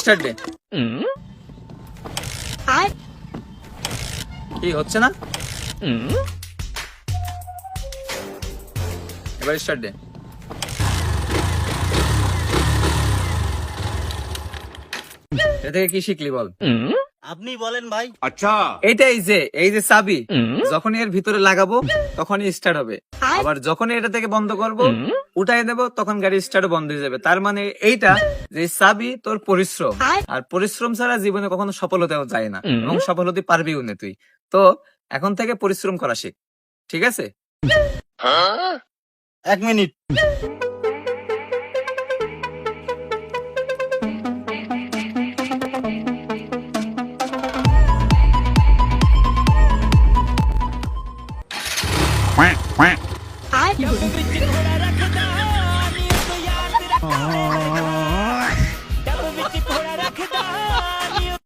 Start দে। কি হচ্ছে না? এবার স্টার্ট দে। এটা থেকে কি শিখলি বল? আপনি বলেন ভাই। এই যে চাবি, যখন এর ভিতরে লাগাবো তখনই স্টার্ট হবে, আবার যখন এটা থেকে বন্ধ করব উঠাই দেব তখন গাড়ি স্টার্ট বন্ধ হয়ে যাবে। তার মানে এইটা যে চাবি তোর পরিশ্রম, আর পরিশ্রম ছাড়া জীবনে কখনো সফল হতেও যায় না, এবং সফল হতে পারবিও না তুই। তো এখন থেকে পরিশ্রম করা শিখ, ঠিক আছে? 1 মিনিট।